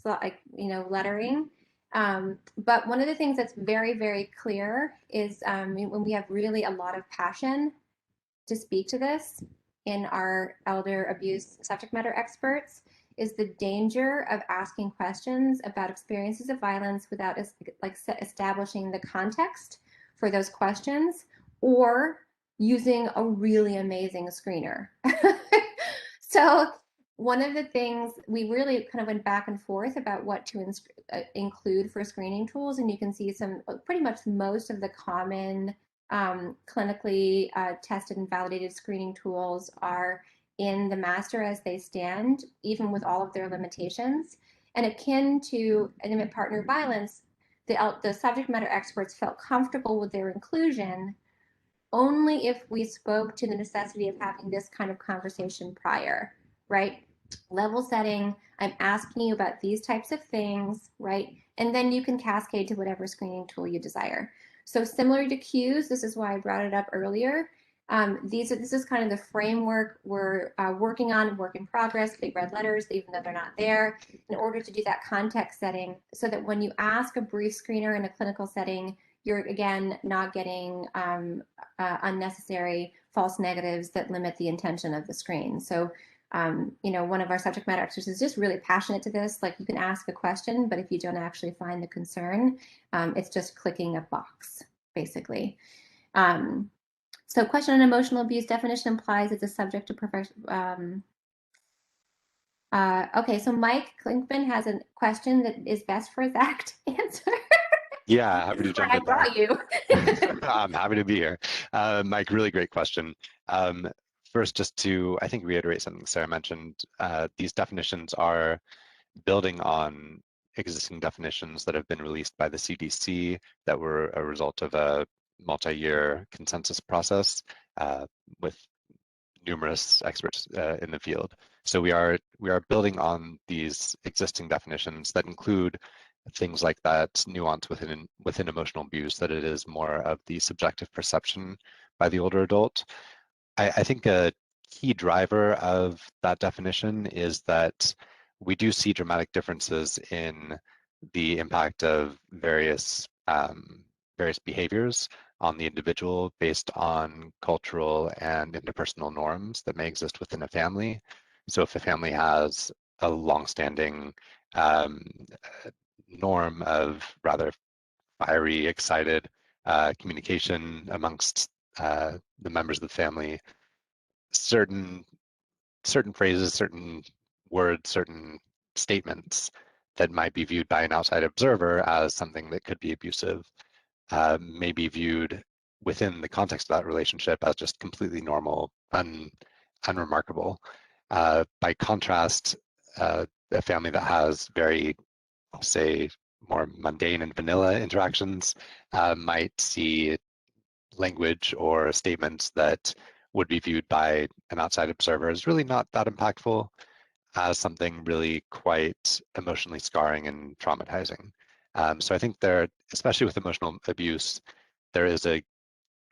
like, lettering. But one of the things that's very, very clear is when we have really a lot of passion to speak to this in our elder abuse subject matter experts, is the danger of asking questions about experiences of violence without establishing the context for those questions, or using a really amazing screener. So one of the things we really kind of went back and forth about what to include for screening tools, and you can see some pretty much most of the common clinically tested and validated screening tools are in the master as they stand, even with all of their limitations. And akin to intimate partner violence, the subject matter experts felt comfortable with their inclusion only if we spoke to the necessity of having this kind of conversation prior, right? Level setting, I'm asking you about these types of things, right? And then you can cascade to whatever screening tool you desire. So similar to cues, this is why I brought it up earlier. This is kind of the framework we're working on, work in progress, big red letters, even though they're not there, in order to do that context setting, so that when you ask a brief screener in a clinical setting, you're again not getting unnecessary false negatives that limit the intention of the screen. So one of our subject matter experts is just really passionate to this. Like, you can ask a question, but if you don't actually find the concern, it's just clicking a box, basically. So question on emotional abuse definition implies it's a subject to okay, so Mike Klinkman has a question that is best for Zach to answer. Yeah, happy to jump in there. I brought you. I'm happy to be here. Mike, really great question. First, just to, I think, reiterate something Sarah mentioned, these definitions are building on existing definitions that have been released by the CDC that were a result of a multi-year consensus process with numerous experts in the field. So we are building on these existing definitions that include things like that nuance within emotional abuse, that it is more of the subjective perception by the older adult. I think a key driver of that definition is that we do see dramatic differences in the impact of various behaviors on the individual based on cultural and interpersonal norms that may exist within a family. So if a family has a longstanding norm of rather fiery, excited communication amongst the members of the family, certain phrases, certain words, certain statements that might be viewed by an outside observer as something that could be abusive may be viewed within the context of that relationship as just completely normal, unremarkable. By contrast, a family that has very, I'll say, more mundane and vanilla interactions might see language or statements that would be viewed by an outside observer as really not that impactful, as something really quite emotionally scarring and traumatizing. So I think there, especially with emotional abuse, there is a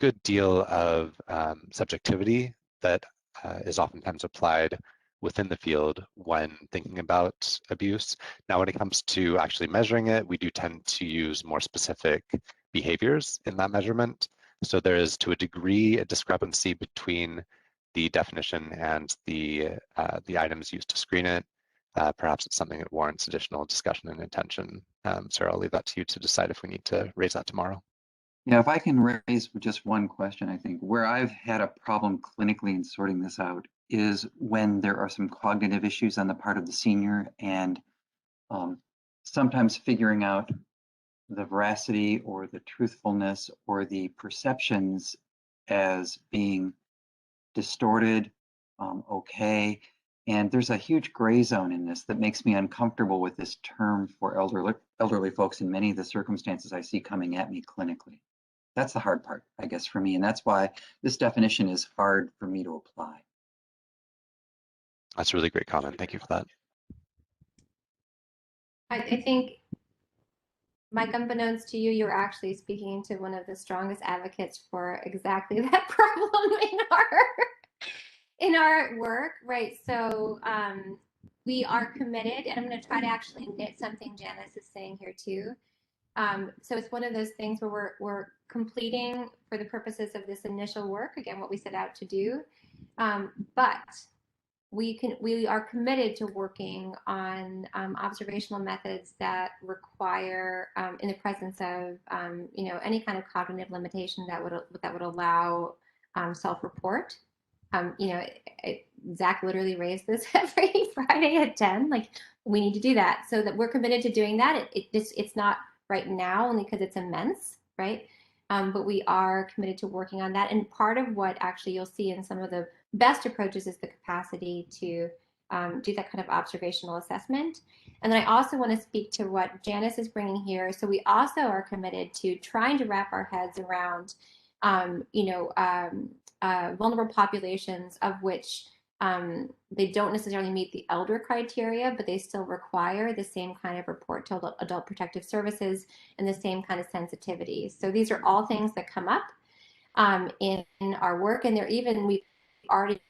good deal of subjectivity that is oftentimes applied within the field when thinking about abuse. Now, when it comes to actually measuring it, we do tend to use more specific behaviors in that measurement. So there is, to a degree, a discrepancy between the definition and the items used to screen it. Perhaps it's something that warrants additional discussion and attention. Sarah, I'll leave that to you to decide if we need to raise that tomorrow. Yeah, if I can raise just one question, I think where I've had a problem clinically in sorting this out is when there are some cognitive issues on the part of the senior, and sometimes figuring out the veracity or the truthfulness or the perceptions as being distorted, okay. And there's a huge gray zone in this that makes me uncomfortable with this term for elderly folks in many of the circumstances I see coming at me clinically. That's the hard part, I guess, for me. And that's why this definition is hard for me to apply. That's a really great comment. Thank you for that. I think, Mike, unbeknownst to you, you're actually speaking to one of the strongest advocates for exactly that problem in our work, right? So we are committed, and I'm going to try to actually knit something Janice is saying here too. So it's one of those things where we're completing, for the purposes of this initial work, again, what we set out to do, but we are committed to working on observational methods that require, in the presence of any kind of cognitive limitation that would allow self-report. Zach literally raised this every Friday at 10. Like, we need to do that, so that we're committed to doing that. It's not right now only because it's immense, right? But we are committed to working on that. And part of what actually you'll see in some of the best approaches is the capacity to do that kind of observational assessment. And then I also want to speak to what Janice is bringing here. So we also are committed to trying to wrap our heads around, vulnerable populations, of which They don't necessarily meet the elder criteria, but they still require the same kind of report to adult protective services and the same kind of sensitivities. So these are all things that come up in our work, and we already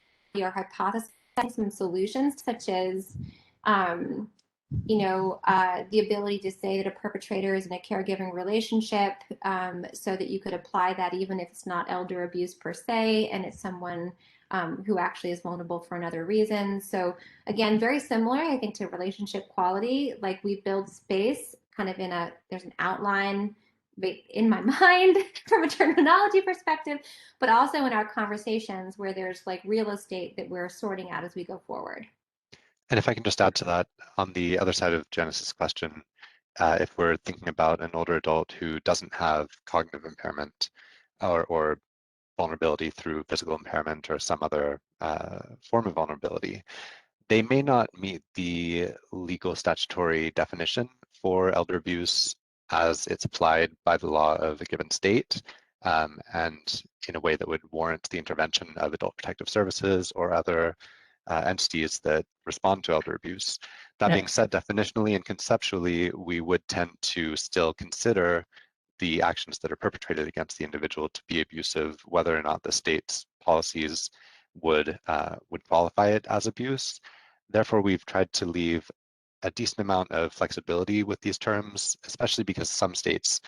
are hypothesizing some solutions, such as the ability to say that a perpetrator is in a caregiving relationship, so that you could apply that even if it's not elder abuse per se, and it's someone who actually is vulnerable for another reason. So again, very similar, I think, to relationship quality. Like, we build space kind of there's an outline in my mind from a terminology perspective, but also in our conversations where there's like real estate that we're sorting out as we go forward. And if I can just add to that, on the other side of Janice's question, if we're thinking about an older adult who doesn't have cognitive impairment or vulnerability through physical impairment or some other form of vulnerability, they may not meet the legal statutory definition for elder abuse as it's applied by the law of a given state, and in a way that would warrant the intervention of adult protective services or other entities that respond to elder abuse. That being said, definitionally and conceptually, we would tend to still consider the actions that are perpetrated against the individual to be abusive, whether or not the state's policies would qualify it as abuse. Therefore, we've tried to leave a decent amount of flexibility with these terms, especially because some states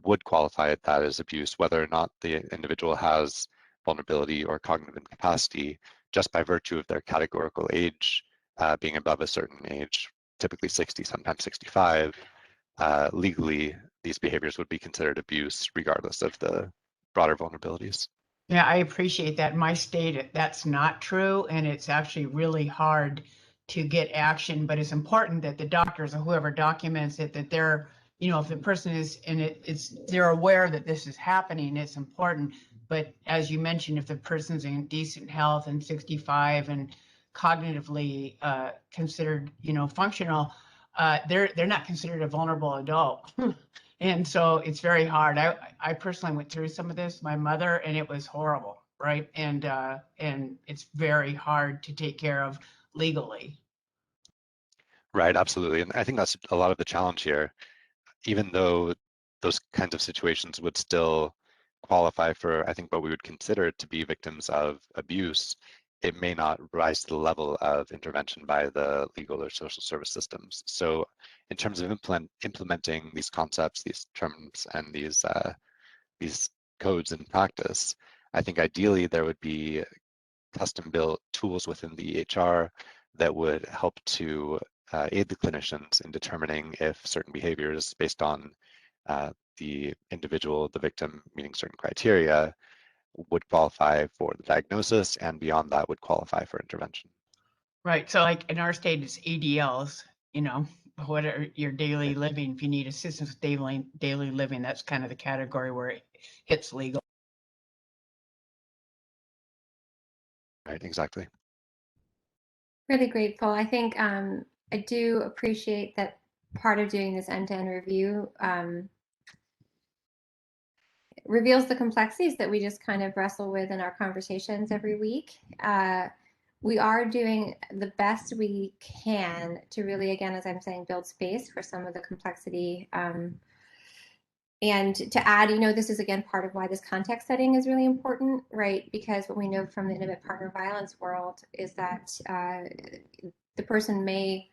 would qualify that as abuse, whether or not the individual has vulnerability or cognitive incapacity, just by virtue of their categorical age being above a certain age, typically 60, sometimes 65. Legally, these behaviors would be considered abuse regardless of the broader vulnerabilities. Yeah, I appreciate that. In my state, that's not true, and it's actually really hard to get action, but it's important that the doctors or whoever documents it, that they're, if the person is in it, they're aware that this is happening, it's important. But as you mentioned, if the person's in decent health and 65 and cognitively considered, functional, they're not considered a vulnerable adult. And so it's very hard. I personally went through some of this, my mother, and it was horrible, right? And it's very hard to take care of legally. Right, absolutely. And I think that's a lot of the challenge here. Even though those kinds of situations would still qualify for, I think, what we would consider to be victims of abuse, it may not rise to the level of intervention by the legal or social service systems. So in terms of implementing these concepts, these terms, and these codes in practice, I think ideally there would be custom-built tools within the EHR that would help to aid the clinicians in determining if certain behaviors based on the individual, the victim, meeting certain criteria would qualify for the diagnosis, and beyond that would qualify for intervention. Right. So like in our state, it's ADLs, what are your daily living? If you need assistance with daily living, that's kind of the category where it hits legal. Right, exactly. Really grateful. I think I do appreciate that part of doing this end-to-end review reveals the complexities that we just kind of wrestle with in our conversations every week. We are doing the best we can to really, again, as I'm saying, build space for some of the complexity. And to add, this is again part of why this context setting is really important, right? Because what we know from the intimate partner violence world is that the person may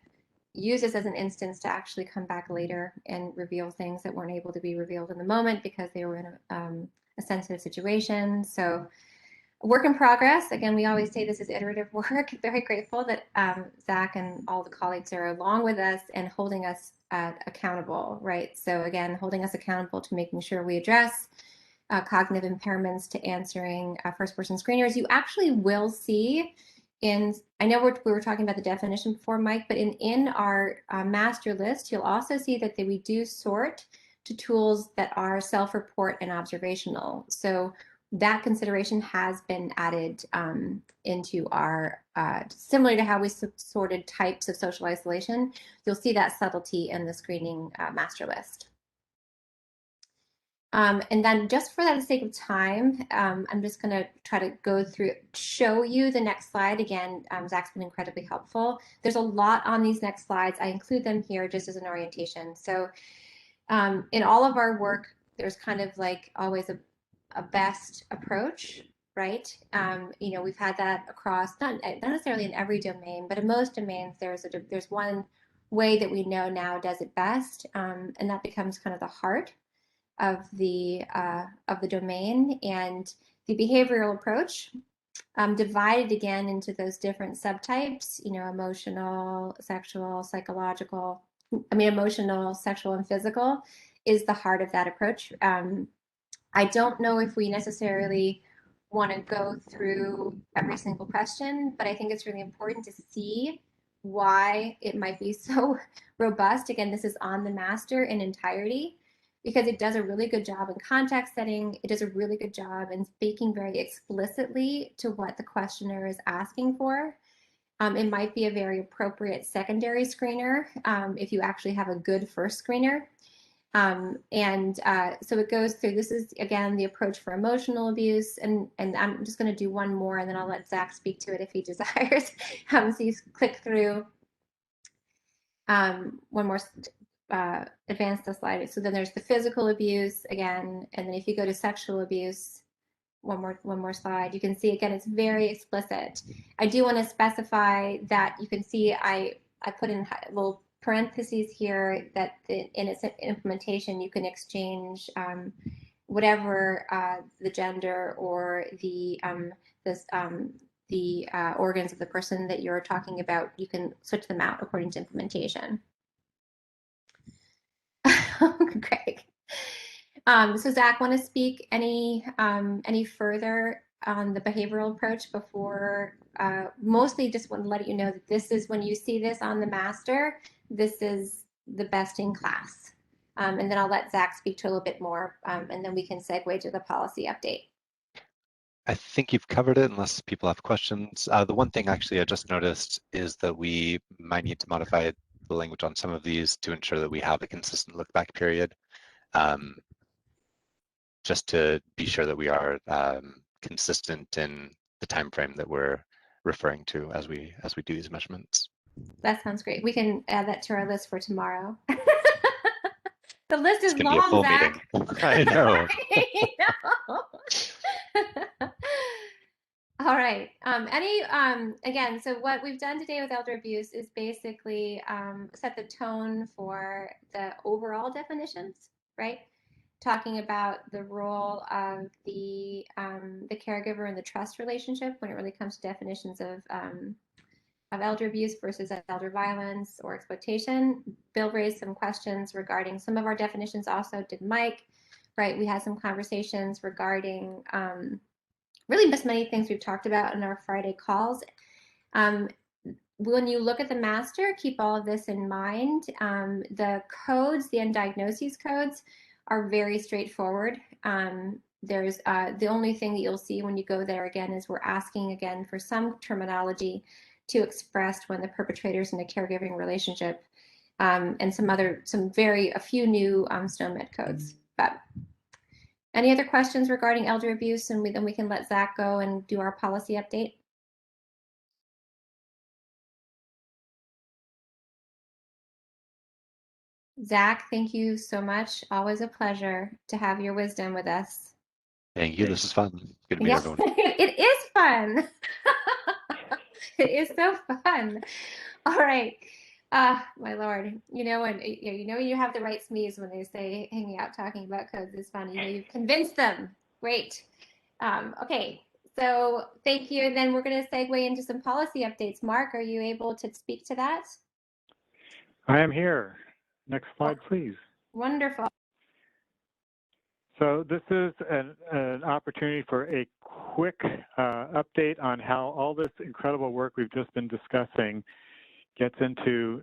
use this as an instance to actually come back later and reveal things that weren't able to be revealed in the moment because they were in a sensitive situation. So work in progress. Again, we always say this is iterative work. Very grateful that Zach and all the colleagues are along with us and holding us accountable, right? So again, holding us accountable to making sure we address cognitive impairments, to answering first-person screeners. You actually will see I know we were talking about the definition before, Mike, but in our master list, you'll also see that we do sort to tools that are self-report and observational. So that consideration has been added into our, similar to how we sorted types of social isolation, you'll see that subtlety in the screening master list. And then just for the sake of time, I'm just going to try to go through, show you the next slide. Again, Zach's been incredibly helpful. There's a lot on these next slides. I include them here just as an orientation. So in all of our work, there's kind of like always a best approach, right? We've had that across, not necessarily in every domain, but in most domains, there's one way that we know now does it best, and that becomes kind of the heart of the domain. And the behavioral approach, divided again into those different subtypes, emotional, sexual, psychological, emotional, sexual, and physical, is the heart of that approach. I don't know if we necessarily want to go through every single question, but I think it's really important to see why it might be so robust. Again, this is on the master in entirety, because it does a really good job in context setting. It does a really good job in speaking very explicitly to what the questioner is asking for. It might be a very appropriate secondary screener if you actually have a good first screener. So it goes through, this is again the approach for emotional abuse, and I'm just going to do one more and then I'll let Zach speak to it if he desires. So you click through one more, advance the slide. So then there's the physical abuse again, and then if you go to sexual abuse, one more slide, you can see again it's very explicit. I do want to specify that you can see I put in little parentheses here that in its implementation you can exchange whatever the gender or the organs of the person that you're talking about. You can switch them out according to implementation. Great. So Zach, want to speak any further on the behavioral approach before? Mostly just want to let you know that this is, when you see this on the master, this is the best in class. And then I'll let Zach speak to a little bit more, and then we can segue to the policy update. I think you've covered it unless people have questions. The one thing actually I just noticed is that we might need to modify the language on some of these to ensure that we have a consistent look back period, just to be sure that we are consistent in the time frame that we're referring to as we do these measurements. That sounds great. We can add that to our list for tomorrow. The list is It's gonna be a long, full Zach. meeting. I know. All right. Again, so what we've done today with elder abuse is basically set the tone for the overall definitions, right? Talking about the role of the caregiver and the trust relationship when it really comes to definitions of elder abuse versus elder violence or exploitation. Bill raised some questions regarding some of our definitions, also did Mike, right? We had some conversations regarding really just many things we've talked about in our Friday calls. When you look at the master, keep all of this in mind. The codes, the undiagnoses codes, are very straightforward. There's the only thing that you'll see when you go there again is we're asking again for some terminology to express when the perpetrator's in a caregiving relationship, and a few new SNOMED codes. But any other questions regarding elder abuse, and then we can let Zach go and do our policy update. Zach, thank you so much. Always a pleasure to have your wisdom with us. Thank you. This is fun. Good to meet Yes, everyone. it is fun. It is so fun. All right. My Lord, when you have the right sneeze when they say hanging out talking about codes is fun. You've convinced them. Great. Okay, so thank you. And then we're going to segue into some policy updates. Mark, are you able to speak to that? I am here. Next slide, please. Wonderful. So this is an opportunity for a quick update on how all this incredible work we've just been discussing gets into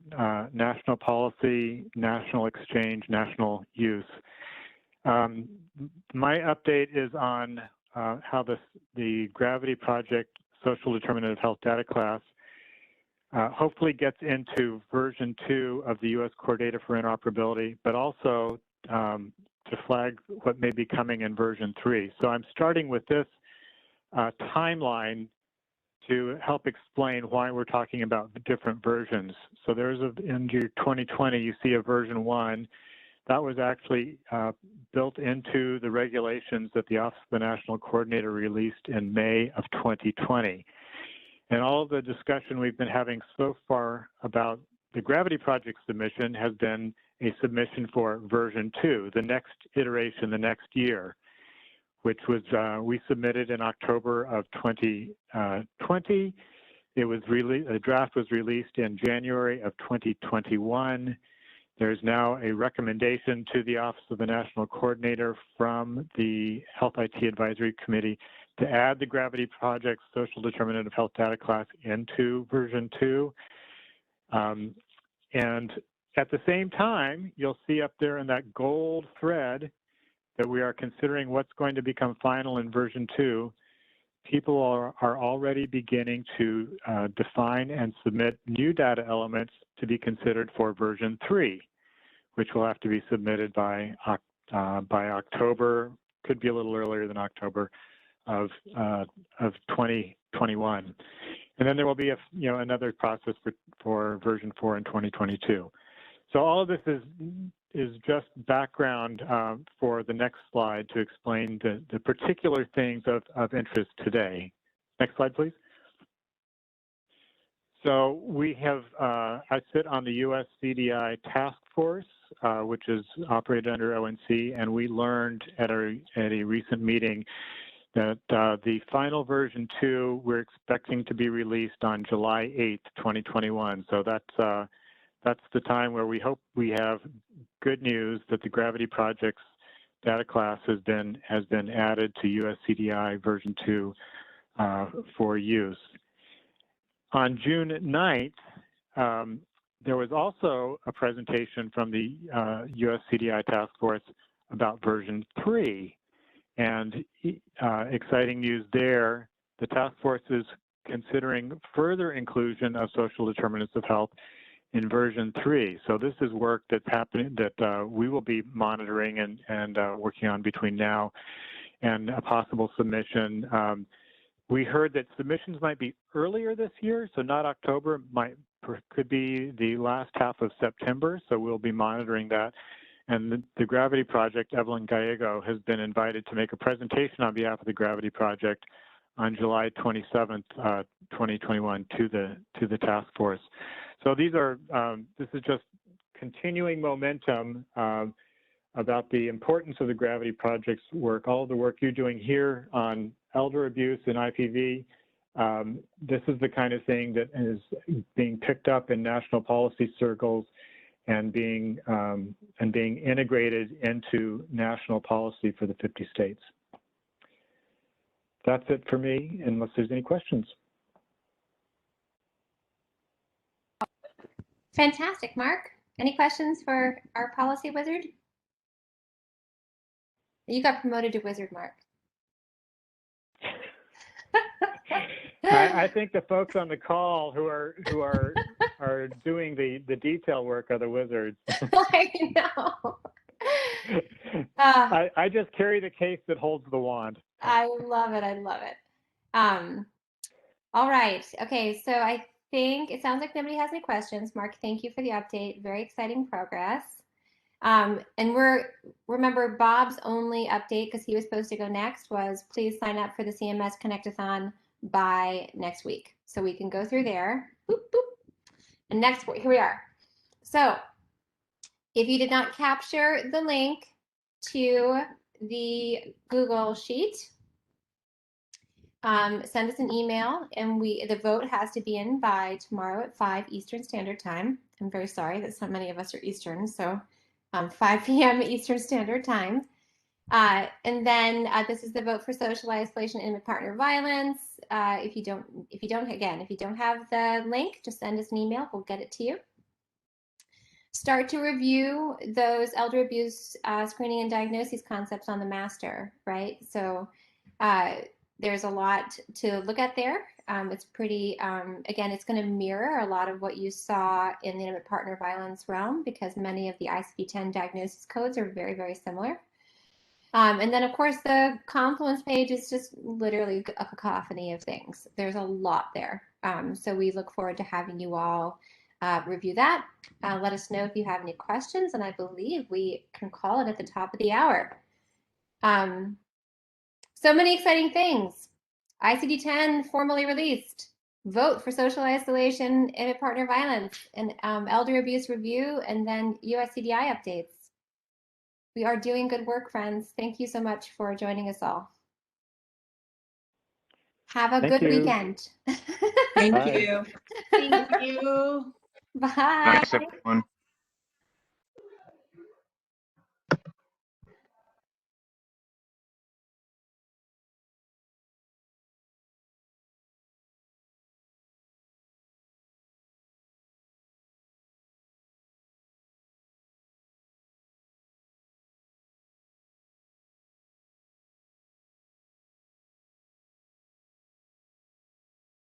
national policy, national exchange, national use. My update is on how the Gravity Project Social Determinant of Health data class hopefully gets into version 2 of the U.S. Core Data for Interoperability, but also to flag what may be coming in version 3. So I'm starting with this timeline to help explain why we're talking about the different versions. So there's in your 2020, you see a version 1. That was actually built into the regulations that the Office of the National Coordinator released in May of 2020. And all of the discussion we've been having so far about the Gravity Project submission has been a submission for version 2, the next iteration, the next year, which was, we submitted in October of 2020. It was the draft was released in January of 2021. There's now a recommendation to the Office of the National Coordinator from the Health IT Advisory Committee to add the Gravity Project Social Determinant of Health data class into version 2. And at the same time, you'll see up there in that gold thread that we are considering what's going to become final in version 2. People are already beginning to define and submit new data elements to be considered for version 3, which will have to be submitted by October, could be a little earlier than October of 2021. And then there will be another process for version 4 in 2022. So all of this is just background for the next slide to explain the particular things of interest today. Next slide, please. So we have, I sit on the US CDI task force, which is operated under ONC, and we learned at a recent meeting that the final version 2 we're expecting to be released on July 8th, 2021. So that's the time where we hope we have good news that the Gravity Project's data class has been added to US CDI version 2 for use. On June 9th, there was also a presentation from the US CDI task force about version 3. And exciting news there, the task force is considering further inclusion of social determinants of health in version 3. So this is work that's happening that we will be monitoring and working on between now and a possible submission. We heard that submissions might be earlier this year, so not October, could be the last half of September, so we'll be monitoring that. And the Gravity Project, Evelyn Gallego, has been invited to make a presentation on behalf of the Gravity Project on July 27th, 2021 to the task force. So these are, this is just continuing momentum about the importance of the Gravity Project's work, all of the work you're doing here on elder abuse and IPV. This is the kind of thing that is being picked up in national policy circles and being integrated into national policy for the 50 states. That's it for me, unless there's any questions. Fantastic, Mark. Any questions for our policy wizard? You got promoted to wizard, Mark. I think the folks on the call who are doing the detail work are the wizards. I know. I just carry the case that holds the wand. I love it. I love it. All right. Okay. So I think it sounds like nobody has any questions. Mark, thank you for the update. Very exciting progress. And remember Bob's only update, because he was supposed to go next, was please sign up for the CMS Connect-a-thon by next week. So we can go through there. Boop, boop. And next, here we are. So if you did not capture the link to the Google Sheet, send us an email, and the vote has to be in by tomorrow at 5 Eastern Standard Time. I'm very sorry that so many of us are Eastern, so 5 p.m. Eastern Standard Time. And then this is the vote for social isolation and partner violence. If you don't have the link, just send us an email. We'll get it to you. Start to review those elder abuse screening and diagnosis concepts on the master, right? So there's a lot to look at there. It's pretty, again, it's going to mirror a lot of what you saw in the intimate partner violence realm, because many of the ICD-10 diagnosis codes are very, very similar. And then, of course, the Confluence page is just literally a cacophony of things. There's a lot there. So we look forward to having you all review that. Let us know if you have any questions, and I believe we can call it at the top of the hour. So many exciting things. ICD-10 formally released. Vote for social isolation, intimate partner violence, and elder abuse review, and then USCDI updates. We are doing good work, friends. Thank you so much for joining us all. Have a Thank good you. weekend. Thank Bye. you. Thank Thank you. Bye. Thanks, everyone.